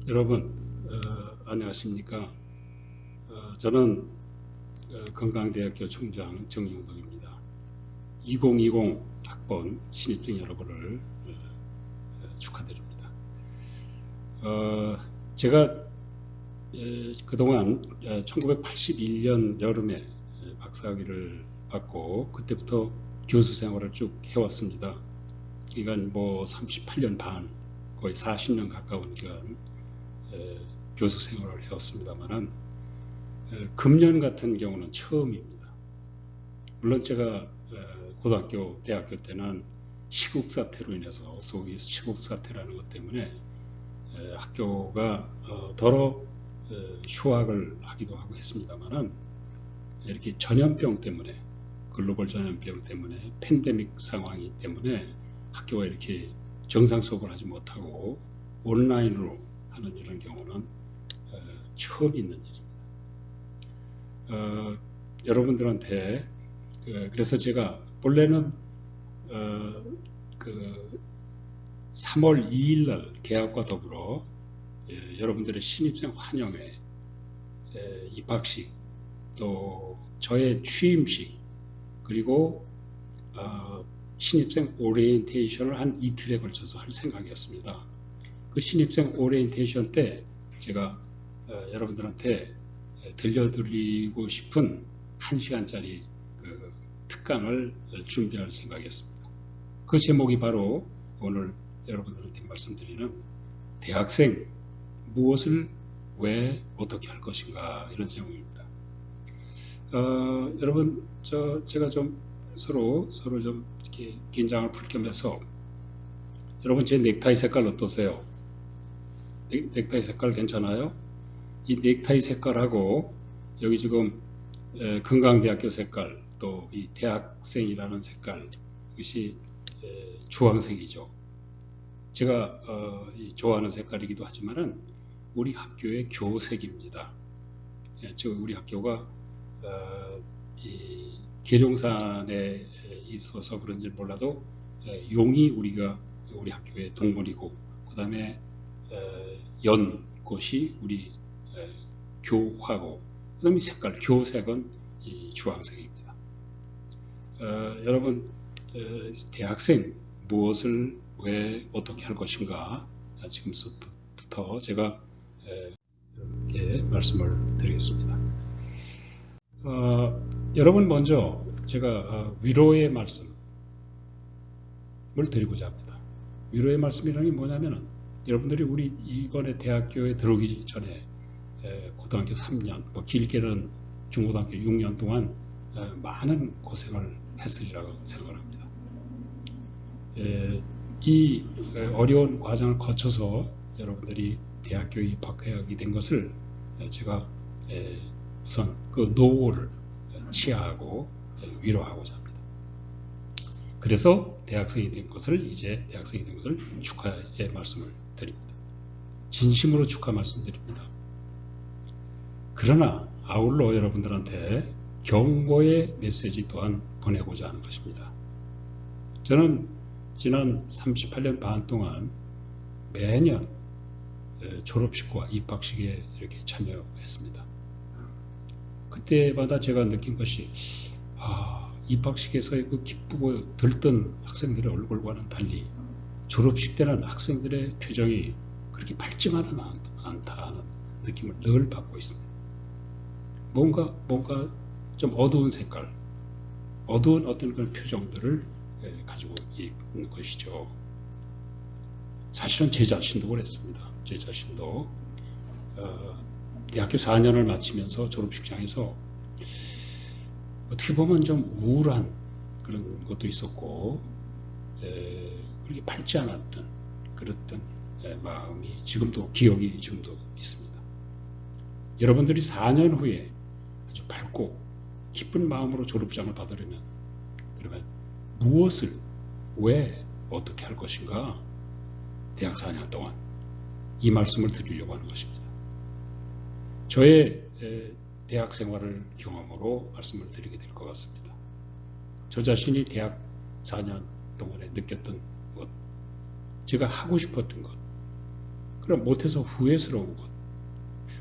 여러분, 안녕하십니까? 저는 건강대학교 총장 정용덕입니다. 2020 학번 신입생 여러분을 축하드립니다. 제가 그동안 1981년 여름에 박사학위를 받고 그때부터 교수 생활을 쭉 해왔습니다. 기간 38년 반, 거의 40년 가까운 기간 교수 생활을 해왔습니다만은 금년 같은 경우는 처음입니다. 물론 제가 고등학교, 대학교 때는 시국 사태로 인해서 소위 시국 사태라는 것 때문에 학교가 더러 휴학을 하기도 하고 했습니다만은 이렇게 전염병 때문에 글로벌 전염병 때문에 팬데믹 상황이 때문에 학교가 이렇게 정상 수업을 하지 못하고 온라인으로 하는 이런 경우는 처음 있는 일입니다. 여러분들한테 그래서 제가 본래는 3월 2일 날 개학과 더불어 여러분들의 신입생 환영회, 입학식, 또 저의 취임식, 그리고 신입생 오리엔테이션을 한 이틀에 걸쳐서 할 생각이었습니다. 그 신입생 오리엔테이션 때 제가 여러분들한테 들려드리고 싶은 1시간짜리 그 특강을 준비할 생각이었습니다. 그 제목이 바로 오늘 여러분들한테 말씀드리는 대학생 무엇을 왜 어떻게 할 것인가 이런 제목입니다. 여러분 제가 좀 서로 좀 이렇게 긴장을 풀 겸해서 여러분 제 넥타이 색깔 어떠세요? 넥타이 색깔 괜찮아요? 이 넥타이 색깔하고 여기 지금 건강대학교 색깔 또 이 대학생이라는 색깔 이것이 주황색이죠. 제가 좋아하는 색깔이기도 하지만은 우리 학교의 교색입니다. 우리 학교가 이 계룡산에 있어서 그런지 몰라도 용이 우리 학교의 동물이고 그 다음에 연꽃이 우리 교화고 그 다음에 색깔 교색은 이 주황색입니다. 여러분 대학생 무엇을 왜 어떻게 할 것인가 지금부터 제가 이렇게 말씀을 드리겠습니다. 여러분 먼저 제가 위로의 말씀을 드리고자 합니다. 위로의 말씀이라는 게 뭐냐면은 여러분들이 우리 이번에 대학교에 들어오기 전에 고등학교 3년, 길게는 중고등학교 6년 동안 많은 고생을 했으리라고 생각합니다. 이 어려운 과정을 거쳐서 여러분들이 대학교에 입학하게 된 것을 제가 우선 그 노고를 치하하고 위로하고자 합니다. 그래서 대학생이 된 것을 축하의 말씀을 드립니다. 진심으로 축하 말씀드립니다. 그러나 아울러 여러분들한테 경고의 메시지 또한 보내고자 하는 것입니다. 저는 지난 38년 반 동안 매년 졸업식과 입학식에 이렇게 참여했습니다. 그때마다 제가 느낀 것이 입학식에서의 그 기쁘고 들뜬 학생들의 얼굴과는 달리 졸업식 때는 학생들의 표정이 그렇게 밝지만은 않다는 느낌을 늘 받고 있습니다. 뭔가 좀 어두운 색깔, 어두운 어떤 그런 표정들을 가지고 있는 것이죠. 사실은 제 자신도 그랬습니다. 제 자신도 대학교 4년을 마치면서 졸업식장에서 어떻게 보면 좀 우울한 그런 것도 있었고 그렇게 밝지 않았던 그랬던 마음이 기억이 지금도 있습니다. 여러분들이 4년 후에 아주 밝고 기쁜 마음으로 졸업장을 받으려면 그러면 무엇을 왜 어떻게 할 것인가 대학 4년 동안 이 말씀을 드리려고 하는 것입니다. 저의 대학 생활을 경험으로 말씀을 드리게 될 것 같습니다. 저 자신이 대학 4년 동안에 느꼈던 것, 제가 하고 싶었던 것, 그럼 못해서 후회스러운 것,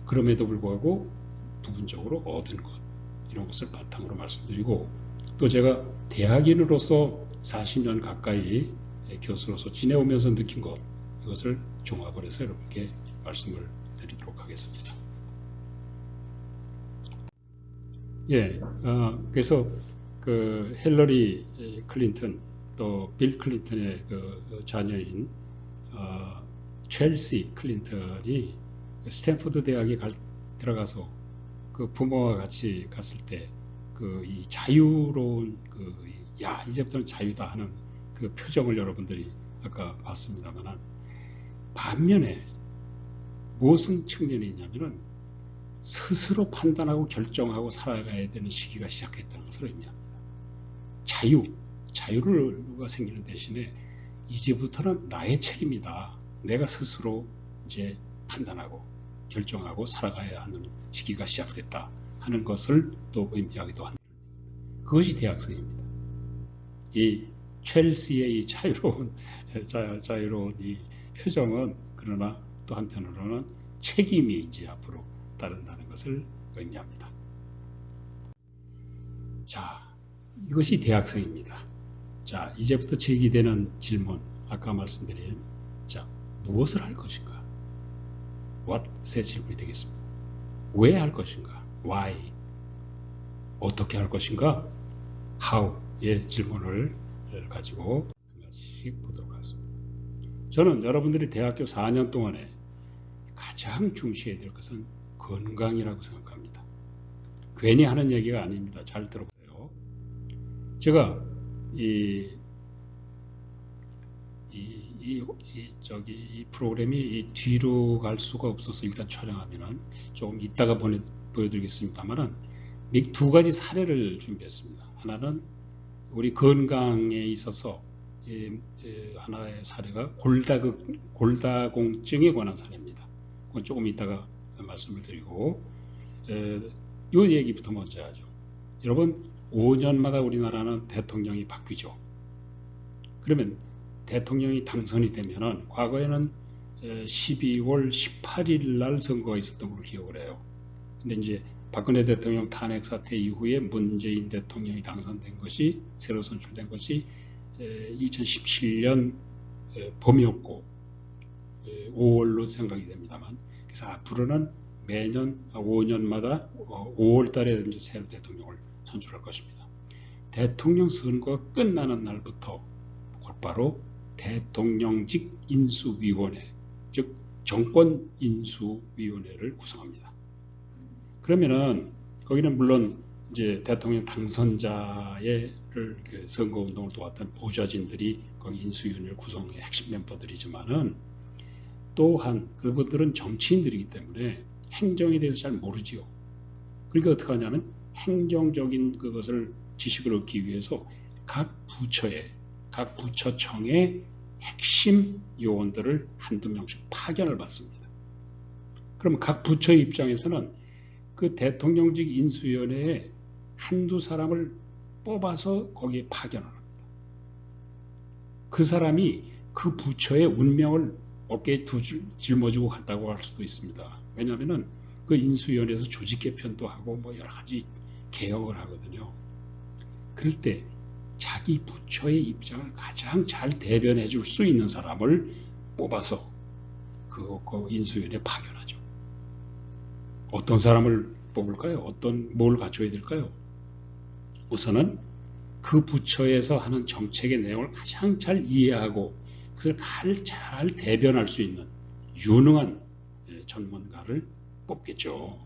그럼에도 불구하고 부분적으로 얻은 것, 이런 것을 바탕으로 말씀드리고, 또 제가 대학인으로서 40년 가까이 교수로서 지내오면서 느낀 것, 이것을 종합을 해서 여러분께 말씀을 드리도록 하겠습니다. 예, 그래서 그 힐러리 클린턴 또 빌 클린턴의 그 자녀인 첼시 클린턴이 스탠포드 대학에 들어가서 그 부모와 같이 갔을 때 그 이 자유로운 야 이제부터는 자유다 하는 그 표정을 여러분들이 아까 봤습니다만, 반면에 무슨 측면이 있냐면은 스스로 판단하고 결정하고 살아가야 되는 시기가 시작했다는 것을 의미합니다. 자유가 생기는 대신에 이제부터는 나의 책임이다. 내가 스스로 이제 판단하고 결정하고 살아가야 하는 시기가 시작됐다 하는 것을 또 의미하기도 합니다. 그것이 대학생입니다. 이 첼시의 이 자유로운 이 표정은 그러나 또 한편으로는 책임이 이제 앞으로 따른다는 것을 의미합니다. 자, 이것이 대학생입니다. 자, 이제부터 제기되는 질문, 아까 말씀드린, 자, 무엇을 할 것인가? what의 질문이 되겠습니다. 왜 할 것인가? why? 어떻게 할 것인가? how의 질문을 가지고 한 가지씩 보도록 하겠습니다. 저는 여러분들이 대학교 4년 동안에 가장 중시해야 될 것은 건강이라고 생각합니다. 괜히 하는 얘기가 아닙니다. 잘 들어보세요. 제가 이 프로그램이 뒤로 갈 수가 없어서 일단 촬영하면은 조금 이따가 보여드리겠습니다만은 두 가지 사례를 준비했습니다. 하나는 우리 건강에 있어서 하나의 사례가 골다공증에 관한 사례입니다. 그건 조금 이따가 말씀을 드리고, 이 얘기부터 먼저 하죠. 여러분, 5년마다 우리나라는 대통령이 바뀌죠. 그러면 대통령이 당선이 되면은 과거에는 12월 18일 날 선거가 있었던 걸로 기억을 해요. 근데 이제 박근혜 대통령 탄핵 사태 이후에 문재인 대통령이 당선된 것이, 새로 선출된 것이 2017년 봄이었고 5월로 생각이 됩니다만, 그래서 앞으로는 매년 5년마다 5월 달에 이제 새로 대통령을 선출할 것입니다. 대통령 선거가 끝나는 날부터 곧바로 대통령직 인수위원회, 즉 정권 인수위원회를 구성합니다. 그러면은 거기는 물론 이제 대통령 당선자의 선거운동을 도왔던 보좌진들이 거기 인수위원회 구성의 핵심 멤버들이지만은, 또한 그분들은 정치인들이기 때문에 행정에 대해서 잘 모르지요. 그러니까 어떻게 하냐면 행정적인 그것을 지식을 얻기 위해서 각 부처청의 핵심 요원들을 한두 명씩 파견을 받습니다. 그럼 각 부처의 입장에서는 그 대통령직 인수위원회에 한두 사람을 뽑아서 거기에 파견을 합니다. 그 사람이 그 부처의 운명을 어깨에 짊어지고 갔다고 할 수도 있습니다. 왜냐하면 그 인수위원회에서 조직 개편도 하고 뭐 여러 가지 개혁을 하거든요. 그럴 때 자기 부처의 입장을 가장 잘 대변해 줄 수 있는 사람을 뽑아서 그 인수위원회에 파견하죠. 어떤 사람을 뽑을까요? 뭘 갖춰야 될까요? 우선은 그 부처에서 하는 정책의 내용을 가장 잘 이해하고 그것을 잘 대변할 수 있는 유능한 전문가를 뽑겠죠.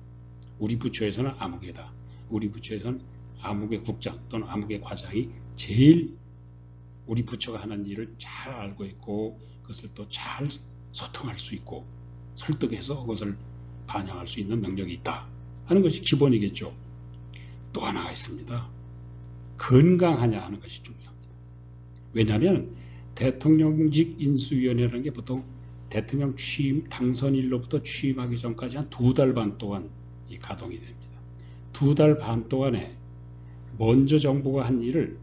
우리 부처에서는 아무개다. 우리 부처에서는 아무개 국장 또는 아무개 과장이 제일 우리 부처가 하는 일을 잘 알고 있고 그것을 또 잘 소통할 수 있고 설득해서 그것을 반영할 수 있는 능력이 있다 하는 것이 기본이겠죠. 또 하나가 있습니다. 건강하냐 하는 것이 중요합니다. 왜냐하면 대통령직 인수위원회라는 게 보통 대통령 당선일로부터 취임하기 전까지 한 2달 반 동안 이 가동이 됩니다. 2달 반 동안에 먼저 정부가 한 일을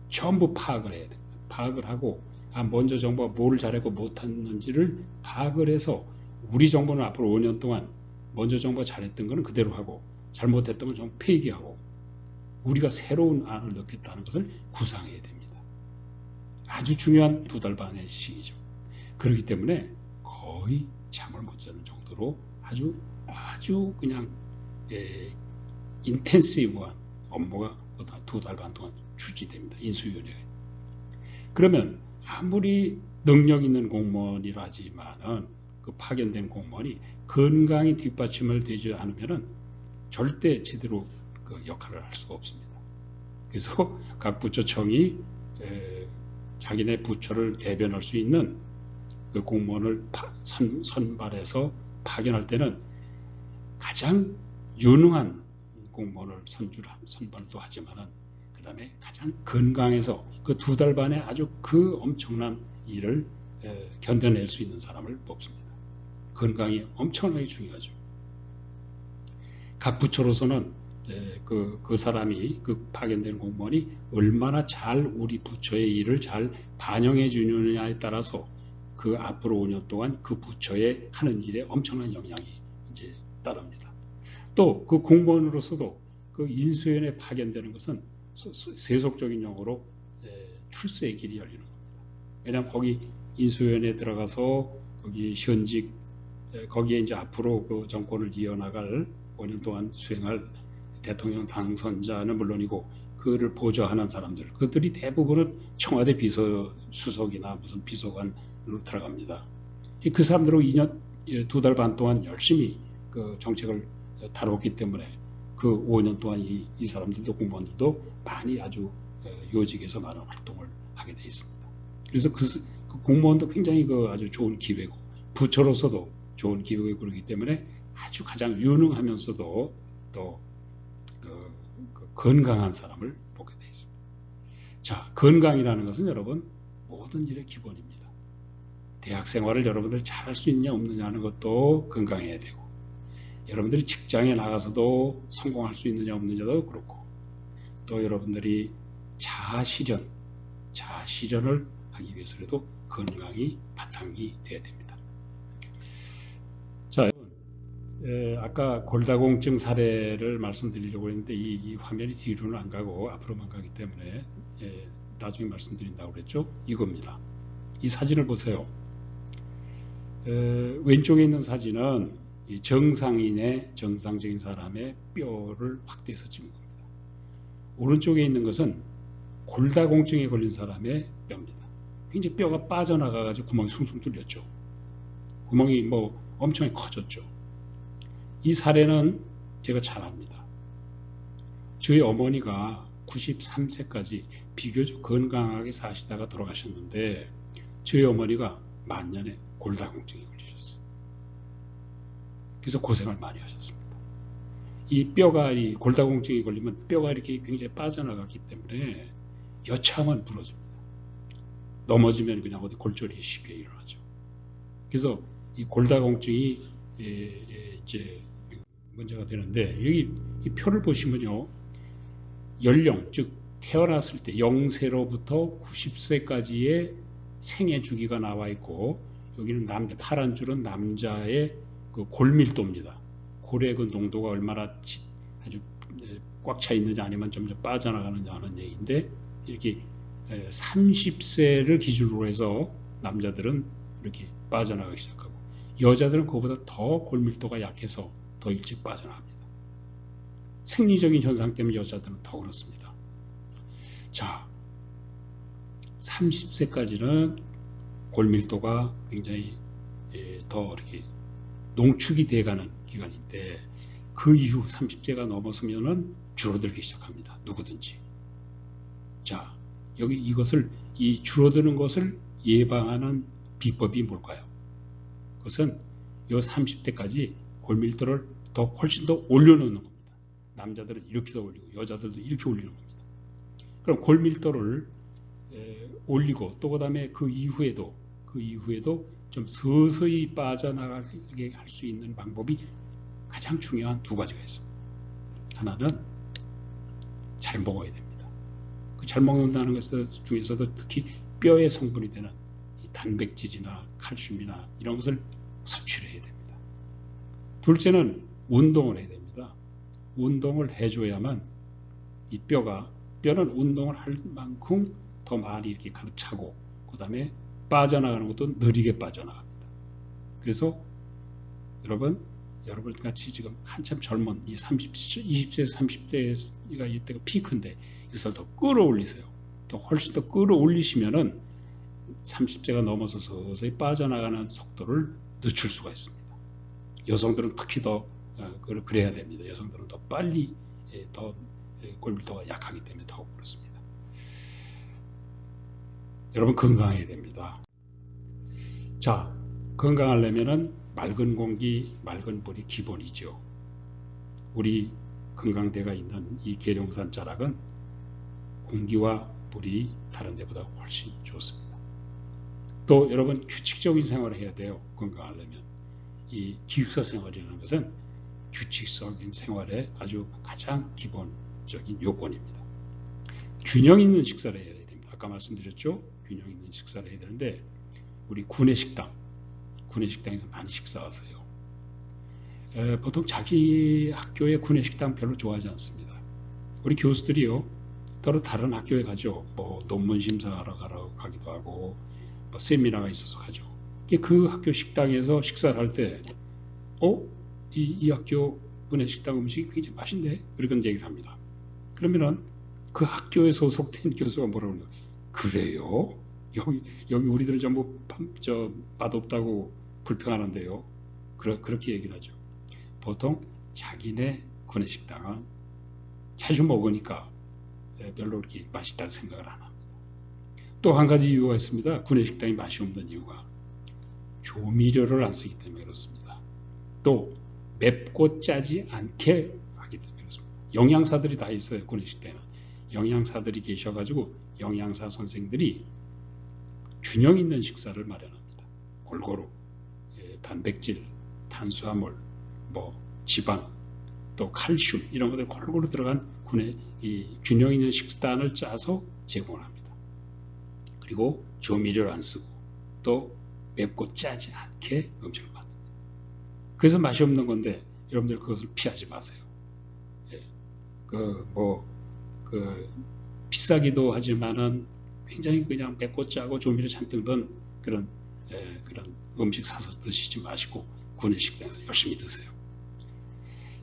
전부 파악을 해야 됩니다. 파악을 하고 먼저 정부가 뭘 잘했고 못했는지를 파악을 해서 우리 정부는 앞으로 5년 동안 먼저 정부가 잘했던 거는 그대로 하고 잘못했던 건 좀 폐기하고 우리가 새로운 안을 넣겠다는 것을 구상해야 됩니다. 아주 중요한 2달 반의 시기죠. 그렇기 때문에 거의 잠을 못 자는 정도로 아주 그냥 인텐시브한 업무가 2달 반 동안 추진됩니다. 인수위원회가. 그러면 아무리 능력 있는 공무원이라 하지만은 그 파견된 공무원이 건강이 뒷받침을 되지 않으면은 절대 제대로 그 역할을 할 수가 없습니다. 그래서 각 부처청이 자기네 부처를 대변할 수 있는 그 공무원을 선발해서 파견할 때는 가장 유능한 공무원을 선발도 하지만은 그 다음에 가장 건강해서 그 2달 반에 아주 그 엄청난 일을 견뎌낼 수 있는 사람을 뽑습니다. 건강이 엄청나게 중요하죠. 각 부처로서는 그 사람이 그 파견된 공무원이 얼마나 잘 우리 부처의 일을 잘 반영해 주느냐에 따라서 그 앞으로 5년 동안 그 부처의 하는 일에 엄청난 영향이 이제 따릅니다. 또 그 공무원으로서도 그 인수위원회에 파견되는 것은 세속적인 용어로 출세의 길이 열리는 겁니다. 왜냐하면 거기 인수위원회에 들어가서 거기 현직 거기에 이제 앞으로 그 정권을 이어나갈 5년 동안 수행할 대통령 당선자는 물론이고 그를 보좌하는 사람들 그들이 대부분은 청와대 비서수석이나 무슨 비서관으로 들어갑니다. 그 사람들하고 2달 반 동안 열심히 그 정책을 다뤘기 때문에 그 5년 동안 이 사람들도 공무원들도 많이 아주 요직에서 많은 활동을 하게 되어 있습니다. 그래서 그 공무원도 굉장히 그 아주 좋은 기회고 부처로서도 좋은 기회고 그러기 때문에 아주 가장 유능하면서도 또 건강한 사람을 보게 되어 있습니다. 자, 건강이라는 것은 여러분 모든 일의 기본입니다. 대학 생활을 여러분들 잘할 수 있느냐 없느냐 하는 것도 건강해야 되고 여러분들이 직장에 나가서도 성공할 수 있느냐 없느냐도 그렇고 또 여러분들이 자아실현을 하기 위해서라도 건강이 바탕이 돼야 됩니다. 자, 아까 골다공증 사례를 말씀드리려고 했는데 이 화면이 뒤로는 안 가고 앞으로만 가기 때문에 나중에 말씀드린다고 그랬죠. 이겁니다. 이 사진을 보세요. 왼쪽에 있는 사진은 정상인의 정상적인 사람의 뼈를 확대해서 찍은 겁니다. 오른쪽에 있는 것은 골다공증에 걸린 사람의 뼈입니다. 굉장히 뼈가 빠져나가가지고 구멍이 숭숭 뚫렸죠. 구멍이 뭐 엄청 커졌죠. 이 사례는 제가 잘 압니다. 저희 어머니가 93세까지 비교적 건강하게 사시다가 돌아가셨는데 저희 어머니가 만년에 골다공증에 걸리셨어요. 그래서 고생을 많이 하셨습니다. 이 뼈가 이 골다공증에 걸리면 뼈가 이렇게 굉장히 빠져나가기 때문에 여차하면 부러집니다. 넘어지면 그냥 어디 골절이 쉽게 일어나죠. 그래서 이 골다공증이 이제 문제가 되는데 여기 이 표를 보시면요. 연령 즉 태어났을 때 0세로부터 90세까지의 생애 주기가 나와 있고 여기는 파란 줄은 남자의 그 골밀도입니다. 골의 그 농도가 얼마나 아주 꽉 차 있느냐 아니면 점점 빠져나가느냐 하는 얘기인데 이렇게 30세를 기준으로 해서 남자들은 이렇게 빠져나가기 시작하고 여자들은 그보다 더 골밀도가 약해서 더 일찍 빠져나갑니다. 생리적인 현상 때문에 여자들은 더 그렇습니다. 자, 30세까지는 골밀도가 굉장히 더 이렇게 농축이 돼가는 기간인데 그 이후 30세가 넘어서면은 줄어들기 시작합니다. 누구든지. 자, 여기 이 줄어드는 것을 예방하는 비법이 뭘까요? 그것은 이 30대까지 골밀도를 훨씬 더 올려놓는 겁니다. 남자들은 이렇게 더 올리고 여자들도 이렇게 올리는 겁니다. 그럼 골밀도를 올리고 또 그다음에 그 이후에도 좀 서서히 빠져나가게 할 수 있는 방법이 가장 중요한 2가지가 있습니다. 하나는 잘 먹어야 됩니다. 그 잘 먹는다는 것 중에서도 특히 뼈의 성분이 되는 단백질이나 칼슘이나 이런 것을 섭취를 해야 됩니다. 둘째는 운동을 해야 됩니다. 운동을 해줘야만 이 뼈는 운동을 할 만큼 더 많이 이렇게 가득 차고 그 다음에 빠져나가는 것도 느리게 빠져나갑니다. 그래서 여러분 같이 지금 한참 젊은 이 20세에서 30대가 이때가 피크인데 이것을 더 끌어올리세요. 더 훨씬 더 끌어올리시면은 30세가 넘어서 서서히 빠져나가는 속도를 늦출 수가 있습니다. 여성들은 특히 더 그래야 됩니다. 여성들은 더 빨리 더 골밀도가 약하기 때문에 더욱 그렇습니다. 여러분 건강해야 됩니다. 자, 건강하려면은 맑은 공기, 맑은 물이 기본이죠. 우리 건강대가 있는 이 계룡산 자락은 공기와 물이 다른 데보다 훨씬 좋습니다. 또 여러분 규칙적인 생활을 해야 돼요. 건강하려면. 이 기숙사 생활이라는 것은 규칙적인 생활의 아주 가장 기본적인 요건입니다. 균형 있는 식사를 해야 됩니다. 아까 말씀드렸죠? 균형 있는 식사를 해야 되는데 우리 구내식당에서 많이 식사하세요. 보통 자기 학교의 구내식당 별로 좋아하지 않습니다. 우리 교수들이요, 따로 다른 학교에 가죠. 뭐 논문 심사하러 가기도 하고 뭐 세미나가 있어서 가죠. 그 학교 식당에서 식사를 할 때 이 학교 구내식당 음식이 굉장히 맛있네? 그런 얘기를 합니다. 그러면은 그 학교에 소속된 교수가 뭐라고 그러냐? 그래요? 여기 우리들은 전부 맛없다고 불평하는데요. 그렇게 얘기를 하죠. 보통 자기네 구내식당은 자주 먹으니까 별로 그렇게 맛있다는 생각을 안 합니다. 또 한 가지 이유가 있습니다. 구내식당이 맛이 없는 이유가 조미료를 안 쓰기 때문에 그렇습니다. 또 맵고 짜지 않게 하기 때문에 그렇습니다. 영양사들이 다 있어요. 구내식당에는. 영양사들이 계셔가지고 영양사 선생들이 균형 있는 식사를 마련합니다. 골고루 단백질, 탄수화물, 뭐 지방, 또 칼슘 이런 것들 골고루 들어간 이 균형 있는 식단을 짜서 제공합니다. 그리고 조미료를 안 쓰고 또 맵고 짜지 않게 음식을 만듭니다. 그래서 맛이 없는 건데 여러분들 그것을 피하지 마세요. 비싸기도 하지만은 굉장히 그냥 맵고 짜고 조미료 잔뜩 넣은 그런 음식 사서 드시지 마시고 구내식당에서 열심히 드세요.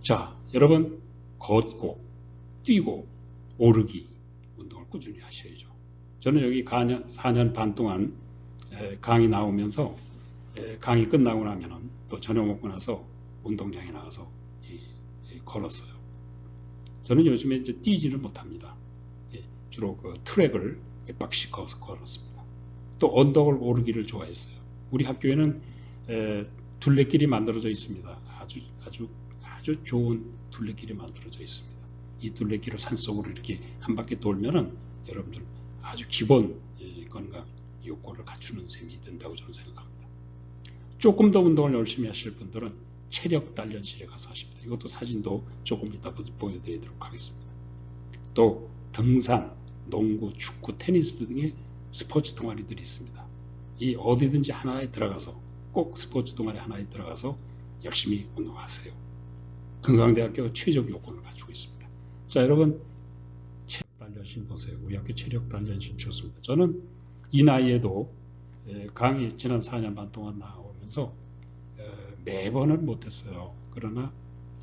자, 여러분 걷고 뛰고 오르기 운동을 꾸준히 하셔야죠. 저는 여기 4년 반 동안 강의 나오면서 강의 끝나고 나면은 또 저녁 먹고 나서 운동장에 나가서 걸었어요. 저는 요즘에 이제 뛰지를 못합니다. 주로 그 트랙을 몇 바퀴씩 걸었습니다. 또 언덕을 오르기를 좋아했어요. 우리 학교에는 둘레길이 만들어져 있습니다. 아주 좋은 둘레길이 만들어져 있습니다. 이 둘레길을 산속으로 이렇게 한 바퀴 돌면은 여러분들 아주 기본 건강 요건을 갖추는 셈이 된다고 저는 생각합니다. 조금 더 운동을 열심히 하실 분들은 체력 단련실에 가서 하십니다. 이것도 사진도 조금 이따 보여드리도록 하겠습니다. 또 등산, 농구, 축구, 테니스 등의 스포츠 동아리들이 있습니다. 이 어디든지 하나에 들어가서 꼭 스포츠 동아리 하나에 들어가서 열심히 운동하세요. 건강대학교 최적 요건을 갖추고 있습니다. 자, 여러분 체력 단련실 보세요. 우리 학교 체력 단련실 좋습니다. 저는 이 나이에도 강의 지난 4년 반 동안 나오면서 매번은 못했어요. 그러나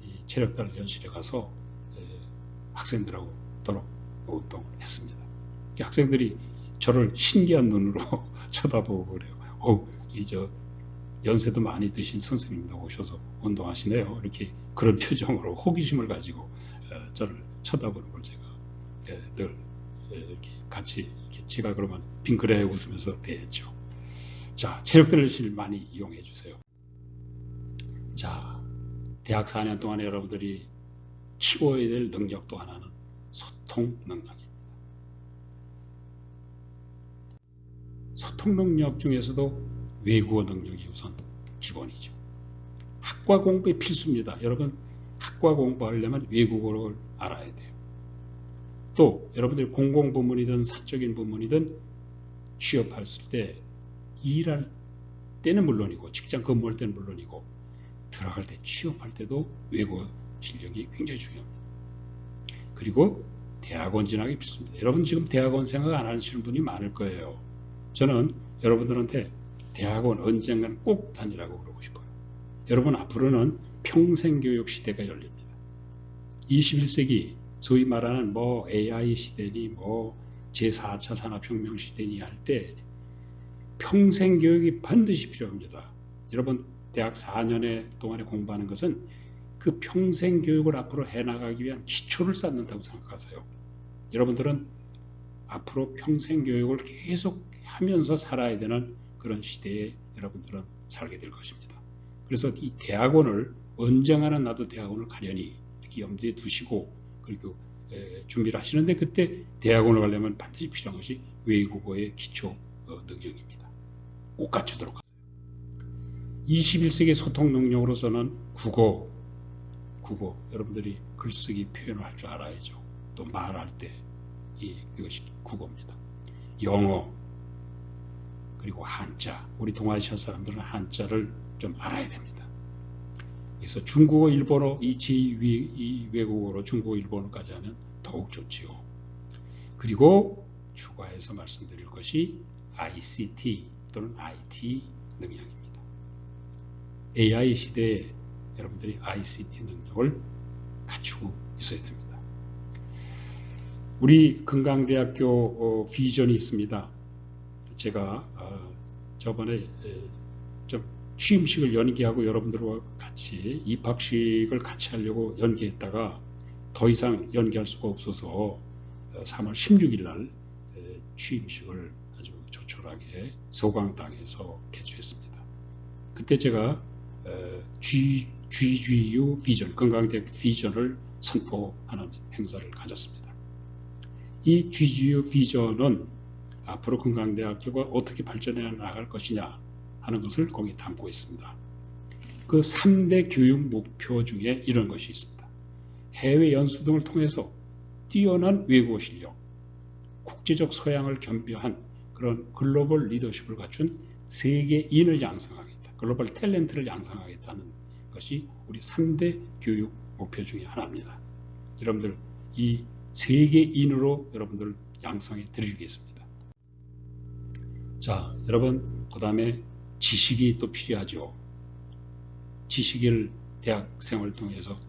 이 체력 단련실에 가서 학생들하고 도록 운동을 했습니다. 학생들이 저를 신기한 눈으로 쳐다보고 그래요. 연세도 많이 드신 선생님도 오셔서 운동하시네요. 이렇게 그런 표정으로 호기심을 가지고 저를 쳐다보는 걸 제가 늘 이렇게 같이 이렇게 제가 그러면 빙그레 웃으면서 대했죠. 자, 체력 단련실 많이 이용해 주세요. 자, 대학 4년 동안 여러분들이 키워야 될 능력 또 하나는 소통 능력입니다. 소통 능력 중에서도 외국어 능력이 우선 기본이죠. 학과 공부에 필수입니다. 여러분 학과 공부하려면 외국어를 알아야 돼요. 또 여러분들이 공공부문이든 사적인 부문이든 취업했을 때 일할 때는 물론이고 직장 근무할 때는 물론이고 들어갈 때 취업할 때도 외국어 실력이 굉장히 중요합니다. 그리고 대학원 진학이 필수입니다. 여러분 지금 대학원 생각 안 하시는 분이 많을 거예요. 저는 여러분들한테 대학원 언젠간 꼭 다니라고 그러고 싶어요. 여러분 앞으로는 평생교육 시대가 열립니다. 21세기 소위 말하는 뭐 AI 시대니 뭐 제4차 산업혁명 시대니 할 때 평생교육이 반드시 필요합니다. 여러분 대학 4년에 동안에 공부하는 것은 그 평생교육을 앞으로 해나가기 위한 기초를 쌓는다고 생각하세요. 여러분들은 앞으로 평생교육을 계속 하면서 살아야 되는 그런 시대에 여러분들은 살게 될 것입니다. 그래서 이 대학원을 언젠가는 나도 대학원을 가려니 이렇게 염두에 두시고 그리고 준비를 하시는데 그때 대학원을 가려면 반드시 필요한 것이 외국어의 기초 능력입니다. 꼭 갖추도록 하세요. 21세기 소통 능력으로서는 국어 여러분들이 글쓰기 표현을 할 줄 알아야죠. 또 말할 때 이것이 국어입니다. 영어 그리고 한자 우리 동아시아 사람들은 한자를 좀 알아야 됩니다. 그래서 중국어, 일본어 이 제2 외국어로 중국어, 일본어까지 하면 더욱 좋지요. 그리고 추가해서 말씀드릴 것이 ICT 또는 IT 능력입니다. AI 시대에 여러분들이 ICT 능력을 갖추고 있어야 됩니다. 우리 금강대학교 비전이 있습니다. 제가 저번에 좀 취임식을 연기하고 여러분들과 같이 입학식을 같이 하려고 연기했다가 더 이상 연기할 수가 없어서 3월 16일 날 취임식을 아주 조촐하게 소강당에서 개최했습니다. 그때 제가 GGU 비전, 건강대학 비전을 선포하는 행사를 가졌습니다. 이 GGU 비전은 앞으로 건강대학교가 어떻게 발전해 나갈 것이냐 하는 것을 거기에 담고 있습니다. 그 3대 교육 목표 중에 이런 것이 있습니다. 해외 연수 등을 통해서 뛰어난 외국어 실력, 국제적 소양을 겸비한 그런 글로벌 리더십을 갖춘 세계인을 양성하겠다. 글로벌 탤런트를 양성하겠다는 것이 우리 3대 교육 목표 중에 하나입니다. 여러분들 이 세계인으로 여러분들 양성해 드리겠습니다. 자, 여러분 그 다음에 지식이 또 필요하죠. 지식을 대학 생활을 통해서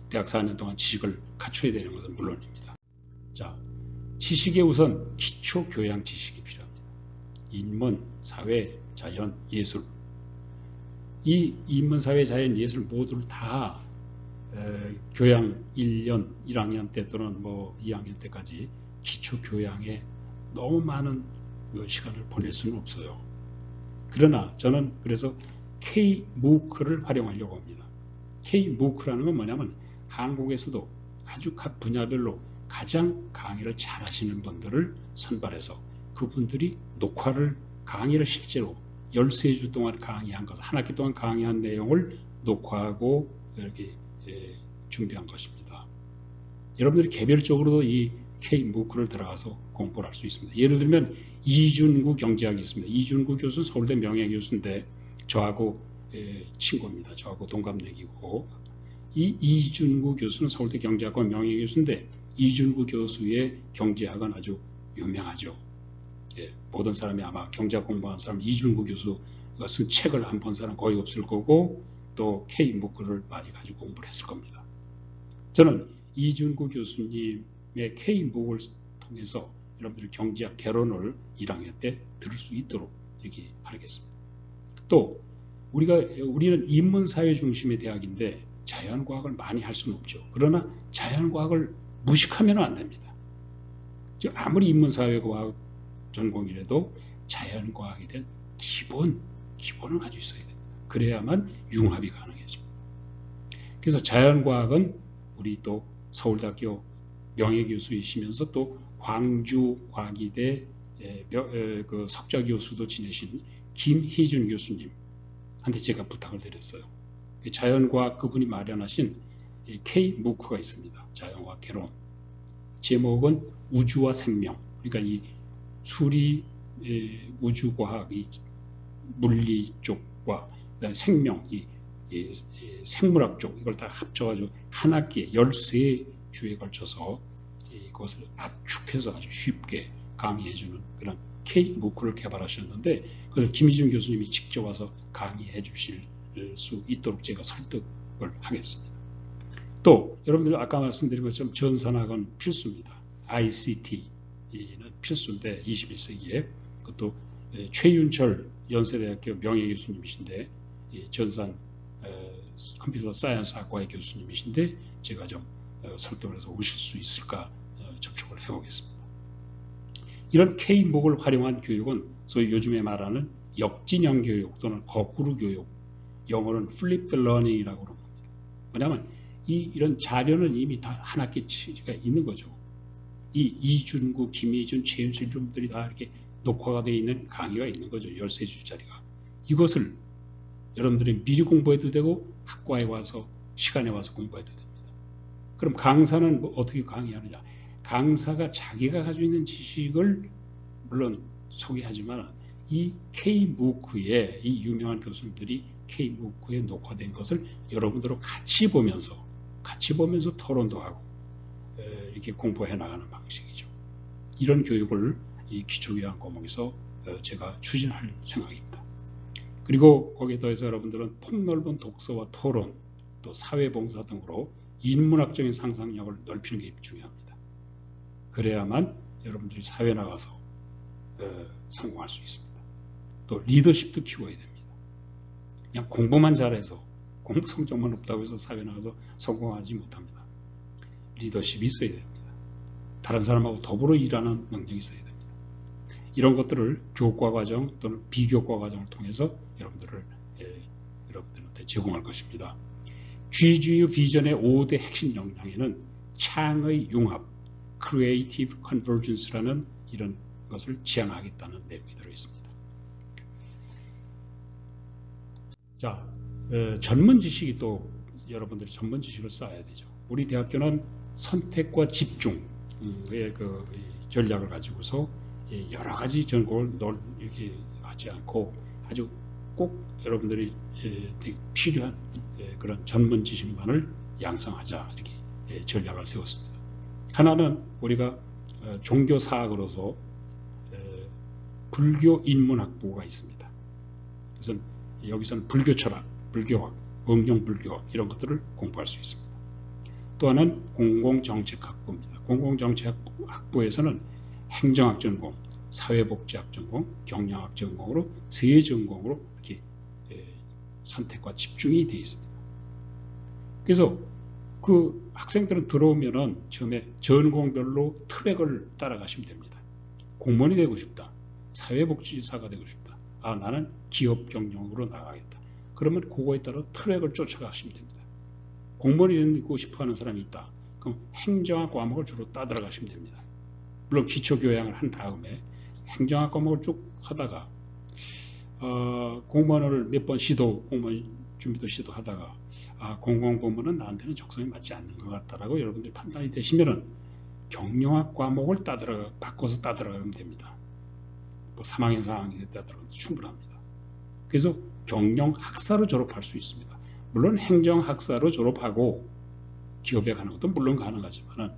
대학 4년 동안 지식을 갖춰야 되는 것은 물론입니다. 자, 지식에 우선 기초 교양 지식이 필요합니다. 인문, 사회, 자연, 예술. 이 인문, 사회, 자연, 예술 모두를 다 교양 1년, 1학년 때 또는 뭐 2학년 때까지 기초 교양에 너무 많은 시간을 보낼 수는 없어요. 그러나 저는 그래서 K-MOOC를 활용하려고 합니다. K-MOOC라는 건 뭐냐면 한국에서도 아주 각 분야별로 가장 강의를 잘 하시는 분들을 선발해서 그분들이 강의를 실제로 13주 동안 강의한 것, 한 학기 동안 강의한 내용을 녹화하고 이렇게 준비한 것입니다. 여러분들이 개별적으로도 이 K-MOOC를 들어가서 공부를 할 수 있습니다. 예를 들면 이준구 경제학이 있습니다. 이준구 교수는 서울대 명예교수인데 저하고 친구입니다. 저하고 동갑내기고 이 이준구 교수는 서울대 경제학과 명예교수인데 이준구 교수의 경제학은 아주 유명하죠. 모든 사람이 아마 경제학 공부하는 사람 이준구 교수가 쓴 책을 한 본 사람 거의 없을 거고 또 K-MOOC를 많이 가지고 공부를 했을 겁니다. 저는 이준구 교수님의 K-MOOC을 통해서 여러분들 경제학 개론을 1학년 때 들을 수 있도록 이렇게 하겠습니다. 또 우리는 인문사회 중심의 대학인데 자연과학을 많이 할 수는 없죠. 그러나 자연과학을 무식하면 안 됩니다. 즉 아무리 인문사회과학 전공이라도 자연과학에 대한 기본을 가지고 있어야 됩니다. 그래야만 융합이 가능해집니다. 그래서 자연과학은 우리 또 서울대학교 명예교수이시면서 또 광주과기대 그 석좌교수도 지내신 김희준 교수님한테 제가 부탁을 드렸어요. 자연과학 그분이 마련하신 K-MOOC가 있습니다. 자연과학 개론. 제목은 우주와 생명. 그러니까 이 수리, 우주과학, 이 물리 쪽과 그다음에 생명, 이 생물학 쪽 이걸 다 합쳐가지고 한 학기에 13주에 걸쳐서 이것을 압축해서 아주 쉽게 강의해주는 그런 K-MOOC를 개발하셨는데 그것을 김희준 교수님이 직접 와서 강의해 주실 수 있도록 제가 설득을 하겠습니다. 또 여러분들 아까 말씀드린 것처럼 전산학은 필수입니다. ICT는 필수인데 21세기에 그것도 최윤철 연세대학교 명예교수님이신데 전산 컴퓨터 사이언스 학과의 교수님이신데 제가 좀 설득을 해서 오실 수 있을까 접촉을 해보겠습니다. 이런 K-MOOC을 활용한 교육은 소위 요즘에 말하는 역진형 교육 또는 거꾸로 교육, 영어로는 Flipped Learning이라고 그러는 겁니다. 뭐냐면 이런 자료는 이미 다 한 학기치가 있는 거죠. 이 이준구, 김희준, 최윤철 분들이 다 이렇게 녹화가 되어 있는 강의가 있는 거죠. 13주짜리가. 이것을 여러분들이 미리 공부해도 되고 학과에 와서 시간에 와서 공부해도 됩니다. 그럼 강사는 어떻게 강의하느냐? 강사가 자기가 가지고 있는 지식을 물론 소개하지만 이 K-MOOC에 이 유명한 교수님들이 K-MOOC에 녹화된 것을 여러분들하고 같이 보면서 토론도 하고 이렇게 공부해 나가는 방식이죠. 이런 교육을 이 기초교양 과목에서 제가 추진할 생각입니다. 그리고 거기에 더해서 여러분들은 폭넓은 독서와 토론, 또 사회봉사 등으로 인문학적인 상상력을 넓히는 게 중요합니다. 그래야만 여러분들이 사회 나가서 성공할 수 있습니다. 또 리더십도 키워야 됩니다. 그냥 공부만 잘해서 공부 성적만 없다고 해서 사회 나가서 성공하지 못합니다. 리더십이 있어야 됩니다. 다른 사람하고 더불어 일하는 능력이 있어야 됩니다. 이런 것들을 교과 과정 또는 비교과 과정을 통해서 여러분들한테 제공할 것입니다. GGU 비전의 5대 핵심 역량에는 창의 융합, Creative Convergence라는 이런 것을 지향하겠다는 내용이 들어있습니다. 자, 전문 지식이 또 여러분들이 전문 지식을 쌓아야 되죠. 우리 대학교는 선택과 집중의 그 전략을 가지고서 여러 가지 전공을 이렇게 하지 않고 아주 꼭 여러분들이 되게 필요한 그런 전문 지식만을 양성하자 이렇게 전략을 세웠습니다. 하나는 우리가 종교사학으로서 불교 인문학부가 있습니다. 그래서 여기서는 불교 철학, 불교학, 응용불교학 이런 것들을 공부할 수 있습니다. 또 하나는 공공정책학부입니다. 공공정책학부에서는 행정학 전공, 사회복지학 전공, 경영학 전공으로 세 전공으로 이렇게 선택과 집중이 되어 있습니다. 그래서 그 학생들은 들어오면은 처음에 전공별로 트랙을 따라가시면 됩니다. 공무원이 되고 싶다. 사회복지사가 되고 싶다. 아, 나는 기업 경영으로 나가겠다. 그러면 그거에 따라 트랙을 쫓아가시면 됩니다. 공무원이 되고 싶어 하는 사람이 있다. 그럼 행정학 과목을 주로 따들어가시면 됩니다. 물론 기초교양을 한 다음에 행정학 과목을 쭉 하다가 공무원을 몇 번 공무원 준비도 시도하다가 공공부문은 나한테는 적성에 맞지 않는 것 같다라고 여러분들이 판단이 되시면은 경영학 과목을 바꿔서 따들어가면 됩니다. 뭐 3학년, 4학년 따들어가도 충분합니다. 그래서 경영학사로 졸업할 수 있습니다. 물론 행정학사로 졸업하고 기업에 가는 것도 물론 가능하지만